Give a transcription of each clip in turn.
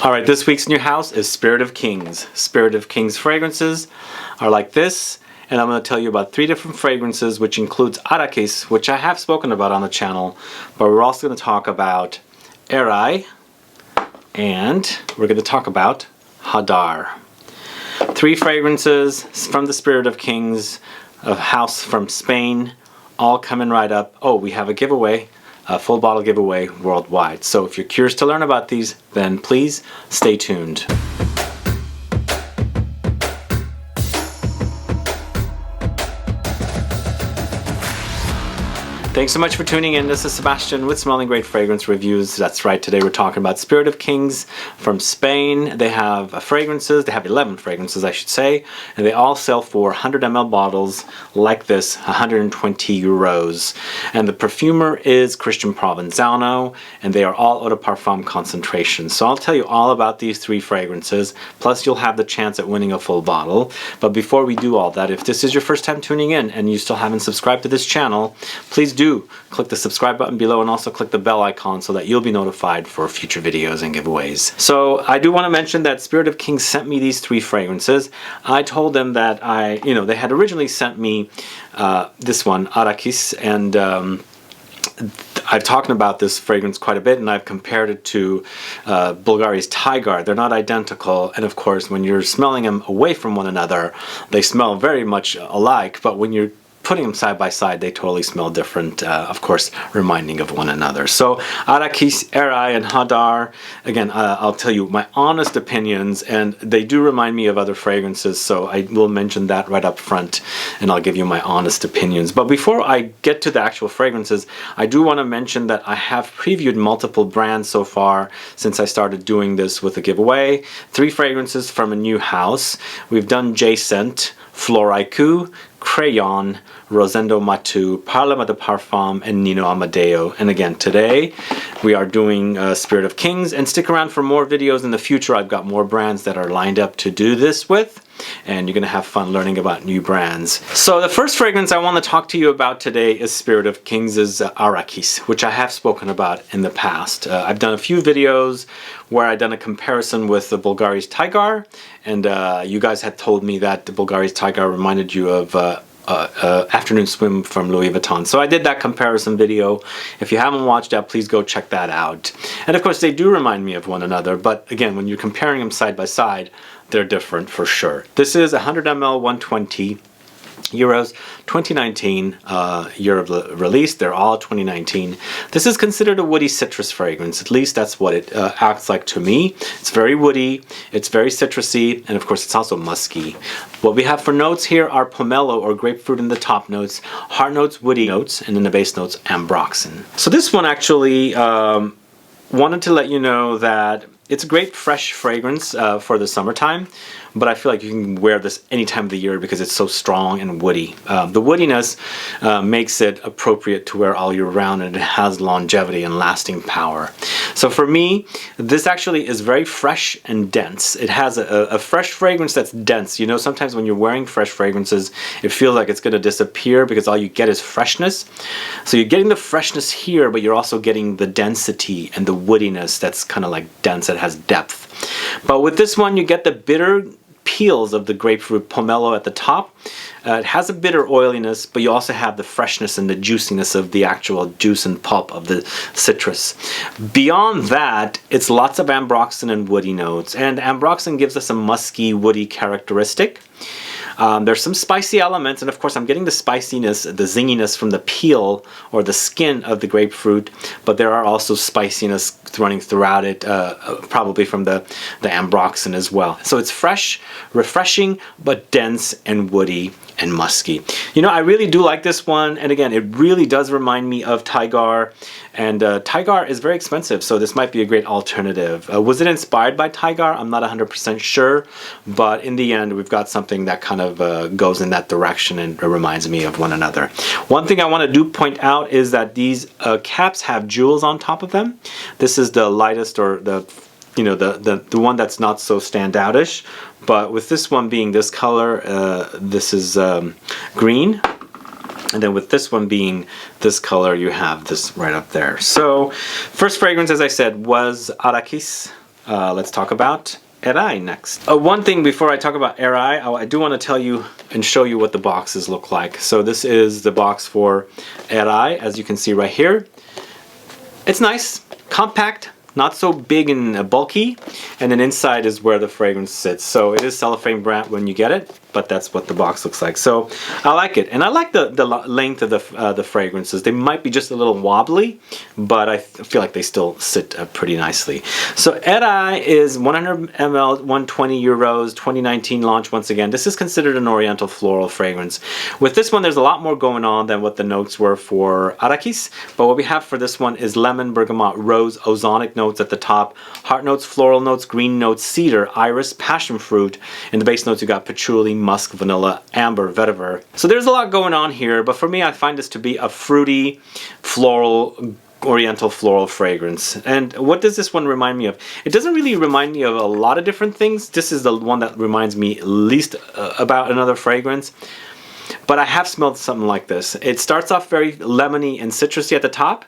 Alright, this week's new house is Spirit of Kings. Spirit of Kings fragrances are like this, and I'm going to tell you about 3 different fragrances, which includes Arakis, which I have spoken about on the channel, but we're also going to talk about Errai, and we're going to talk about Hadar. 3 fragrances from the Spirit of Kings, a house from Spain, all coming right up. Oh, we have a giveaway. A full bottle giveaway worldwide. So if you're curious to learn about these, then please stay tuned. Thanks so much for tuning in. This is Sebastian with Smelling Great Fragrance Reviews. That's right, today we're talking about Spirit of Kings from Spain. They have fragrances, they have 11 fragrances I should say, and they all sell for 100 ml bottles like this, 120 euros. And the perfumer is Christian Provenzano, and they are all Eau De Parfum concentrations. So I'll tell you all about these 3 fragrances, plus you'll have the chance at winning a full bottle. But before we do all that, if this is your first time tuning in and you still haven't subscribed to this channel, please do click the subscribe button below and also click the bell icon so that you'll be notified for future videos and giveaways. So I do want to mention that Spirit of Kings sent me these 3 fragrances. I told them that they had originally sent me this one, Arakis, and I've talked about this fragrance quite a bit, and I've compared it to Bulgari's Tiger. They're not identical, and of course when you're smelling them away from one another, they smell very much alike, but when you're putting them side by side, they totally smell different, of course, reminding of one another. So, Arakis, Errai And Hadar, again, I'll tell you my honest opinions, and they do remind me of other fragrances, so I will mention that right up front, and I'll give you my honest opinions. But before I get to the actual fragrances, I do want to mention that I have previewed multiple brands so far since I started doing this with a giveaway. 3 fragrances from a new house. We've done J-Scent, Floral, Crayon, Rosendo Matu, Eau De Parfum, and Nino Amadeo. And again, today we are doing Spirit of Kings, and stick around for more videos in the future. I've got more brands that are lined up to do this with, and you're going to have fun learning about new brands. So the first fragrance I want to talk to you about today is Spirit of Kings' Arakis, which I have spoken about in the past. I've done a few videos where I've done a comparison with the Bulgari's Tiger, and you guys had told me that the Bulgari's Tiger reminded you of Afternoon Swim from Louis Vuitton. So I did that comparison video. If you haven't watched that, please go check that out. And of course they do remind me of one another, but again, when you're comparing them side by side, they're different for sure. This is 100 ml, 120 euros, 2019 year of release. They're all 2019. This is considered a woody citrus fragrance. At least that's what it acts like to me. It's very woody, it's very citrusy, and of course it's also musky. What we have for notes here are pomelo or grapefruit in the top notes, heart notes, woody notes, and in the base notes, ambroxan. So this one actually wanted to let you know that it's a great fresh fragrance for the summertime, but I feel like you can wear this any time of the year because it's so strong and woody. The woodiness makes it appropriate to wear all year round, and it has longevity and lasting power. So for me, this actually is very fresh and dense. It has a fresh fragrance that's dense. You know, sometimes when you're wearing fresh fragrances, it feels like it's going to disappear because all you get is freshness. So you're getting the freshness here, but you're also getting the density and the woodiness that's kind of like dense, that has depth. But with this one, you get the bitter peels of the grapefruit pomelo at the top. It has a bitter oiliness, but you also have the freshness and the juiciness of the actual juice and pulp of the citrus. Beyond that, it's lots of ambroxan and woody notes, and ambroxan gives us a musky, woody characteristic. There's some spicy elements, and of course I'm getting the spiciness, the zinginess from the peel or the skin of the grapefruit, but there are also spiciness running throughout it, probably from the ambroxan as well. So it's fresh, refreshing, but dense and woody and musky. You know, I really do like this one, and again, it really does remind me of Tiger, and Tiger is very expensive, so this might be a great alternative. Was it inspired by Tiger? I'm not 100% sure, but in the end, we've got something that kind of goes in that direction and reminds me of one another. One thing I want to point out is that these caps have jewels on top of them. This is the lightest, or the one that's not so standoutish, but with this one being this color, this is green, and then with this one being this color, you have this right up there. So first fragrance, as I said, was Arakis let's talk about Errai next. One thing before I talk about Errai, I do want to tell you and show you what the boxes look like. So this is the box for Errai, as you can see right here. It's nice, compact, not so big and bulky, and then inside is where the fragrance sits. So it is cellophane wrap when you get it, but that's what the box looks like. So I like it, and I like the length of the fragrances. They might be just a little wobbly, but I feel like they still sit pretty nicely. So Errai is 100 ml, 120 euros, 2019 launch once again. This is considered an Oriental floral fragrance. With this one, there's a lot more going on than what the notes were for Arakis, but what we have for this one is lemon, bergamot, rose, ozonic notes at the top, heart notes, floral notes, green notes, cedar, iris, passion fruit. In the base notes, you got patchouli, musk, vanilla, amber, vetiver. So there's a lot going on here, but for me, I find this to be a fruity, floral, Oriental floral fragrance. And what does this one remind me of? It doesn't really remind me of a lot of different things. This is the one that reminds me least about another fragrance. But I have smelled something like this. It starts off very lemony and citrusy at the top.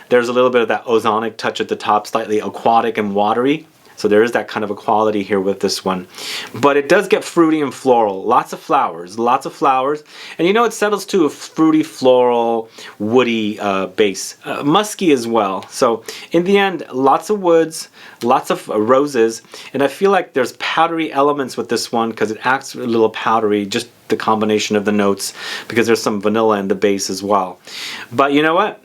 There's a little bit of that ozonic touch at the top, slightly aquatic and watery. So there is that kind of a quality here with this one. But it does get fruity and floral. Lots of flowers. And you know, it settles to a fruity, floral, woody base. Musky as well. So in the end, lots of woods, lots of roses. And I feel like there's powdery elements with this one because it acts a little powdery, just the combination of the notes, because there's some vanilla in the base as well. But you know what?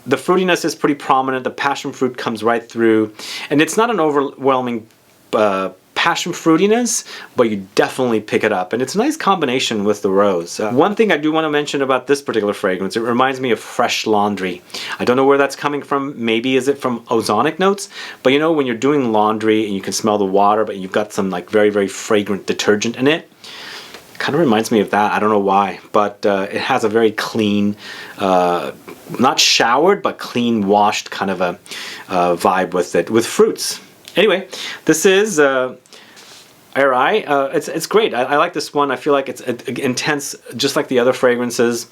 The fruitiness is pretty prominent. The passion fruit comes right through, and it's not an overwhelming passion fruitiness, but you definitely pick it up, and it's a nice combination with the rose. One thing I do want to mention about this particular fragrance, it reminds me of fresh laundry. I don't know where that's coming from. Maybe is it from ozonic notes, but you know, when you're doing laundry and you can smell the water, but you've got some like very, very fragrant detergent in it, kind of reminds me of that. I don't know why, but it has a very clean, not showered, but clean washed kind of a vibe with it, with fruits. Anyway, this is Errai. It's great. I like this one. I feel like it's intense, just like the other fragrances,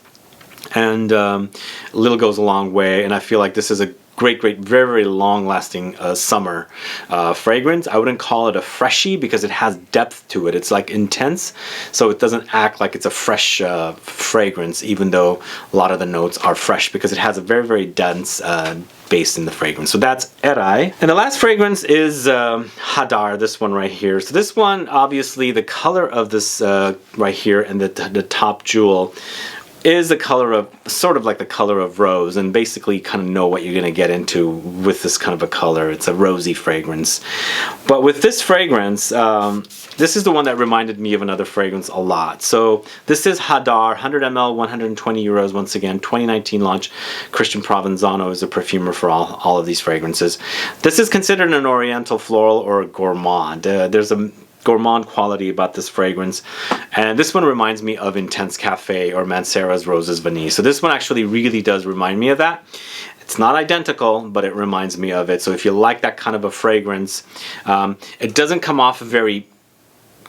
and little goes a long way. And I feel like this is a great, very, very long-lasting summer fragrance. I wouldn't call it a freshie because it has depth to it. It's like intense, so it doesn't act like it's a fresh fragrance, even though a lot of the notes are fresh, because it has a very, very dense base in the fragrance. So that's Errai. And the last fragrance is Hadar, this one right here. So this one, obviously, the color of this right here and the top jewel is the color of, sort of like the color of rose, and basically kind of know what you're going to get into with this kind of a color. It's a rosy fragrance. But with this fragrance, this is the one that reminded me of another fragrance a lot. So this is Hadar, 100 ml, 120 euros, once again, 2019 launch. Christian Provenzano is a perfumer for all of these fragrances. This is considered an Oriental floral or a gourmand. There's a gourmand quality about this fragrance, and this one reminds me of Intense Cafe or Mancera's Roses Vanille. So this one actually really does remind me of that. It's not identical, but it reminds me of it. So if you like that kind of a fragrance, it doesn't come off very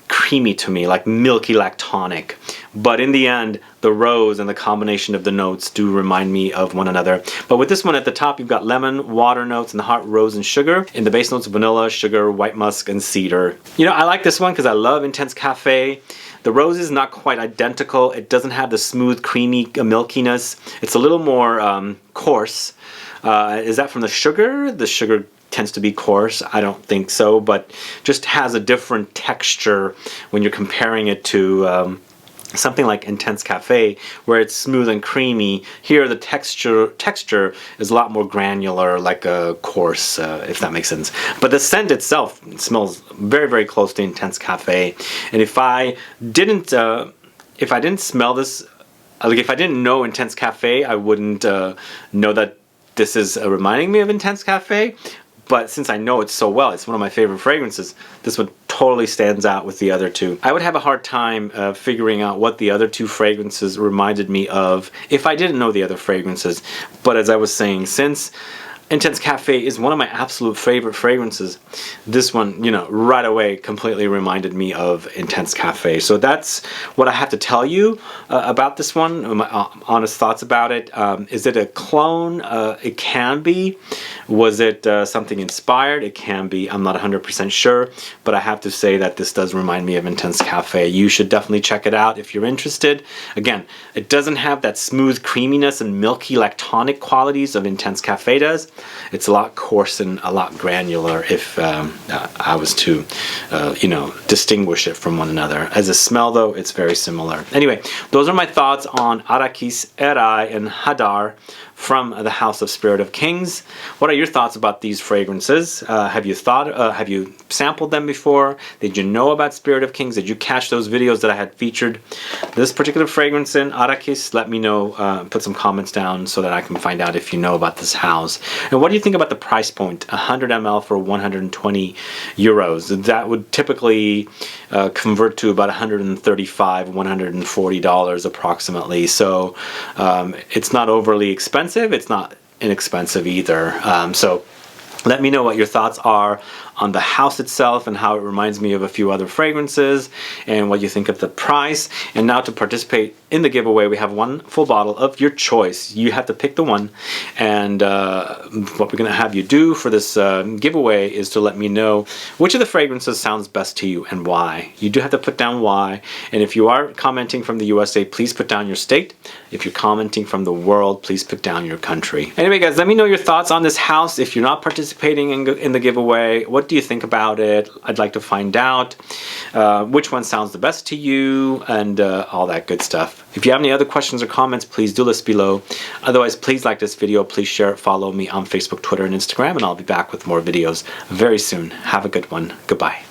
creamy to me, like milky lactonic, but in the end, the rose and the combination of the notes do remind me of one another. But with this one at the top, you've got lemon, water notes, and the heart, rose, and sugar. In the base notes, vanilla, sugar, white musk, and cedar. You know, I like this one because I love Intense Cafe. The rose is not quite identical. It doesn't have the smooth, creamy milkiness. It's a little more coarse. Is that from the sugar? The sugar tends to be coarse. I don't think so, but just has a different texture when you're comparing it to something like Intense Cafe, where it's smooth and creamy. Here the texture is a lot more granular, like a coarse, if that makes sense. But the scent itself smells very, very close to Intense Cafe. And if I didn't smell this, like if I didn't know Intense Cafe, I wouldn't know that this is reminding me of Intense Cafe. But since I know it so well, it's one of my favorite fragrances, this one totally stands out with the other two. I would have a hard time figuring out what the other two fragrances reminded me of if I didn't know the other fragrances. But as I was saying, since Intense Cafe is one of my absolute favorite fragrances. This one, you know, right away completely reminded me of Intense Cafe. So that's what I have to tell you about this one, my honest thoughts about it. Is it a clone? It can be. Was it something inspired? It can be. I'm not 100% sure, but I have to say that this does remind me of Intense Cafe. You should definitely check it out if you're interested. Again, it doesn't have that smooth creaminess and milky lactonic qualities of Intense Cafe does. It's a lot coarse and a lot granular if I was to, you know, distinguish it from one another. As a smell, though, it's very similar. Anyway, those are my thoughts on Arakis, Errai And Hadar from the House of Spirit of Kings. What are your thoughts about these fragrances? Have you sampled them before? Did you know about Spirit of Kings? Did you catch those videos that I had featured this particular fragrance in, Arakis? Let me know, put some comments down so that I can find out if you know about this house. And what do you think about the price point? 100 ml for 120 euros. That would typically convert to about $135, $140 approximately. So it's not overly expensive. It's not inexpensive either. So let me know what your thoughts are on the house itself and how it reminds me of a few other fragrances and what you think of the price. And now to participate in the giveaway, we have one full bottle of your choice. You have to pick the one, and what we're going to have you do for this giveaway is to let me know which of the fragrances sounds best to you and why. You do have to put down why, and if you are commenting from the USA, please put down your state. If you're commenting from the world, please put down your country. Anyway guys, let me know your thoughts on this house. If you're not participating in the giveaway, what do you think about it? I'd like to find out which one sounds the best to you and all that good stuff. If you have any other questions or comments, please do list below. Otherwise, please like this video, please share it, follow me on Facebook, Twitter, and Instagram, and I'll be back with more videos very soon. Have a good one. Goodbye.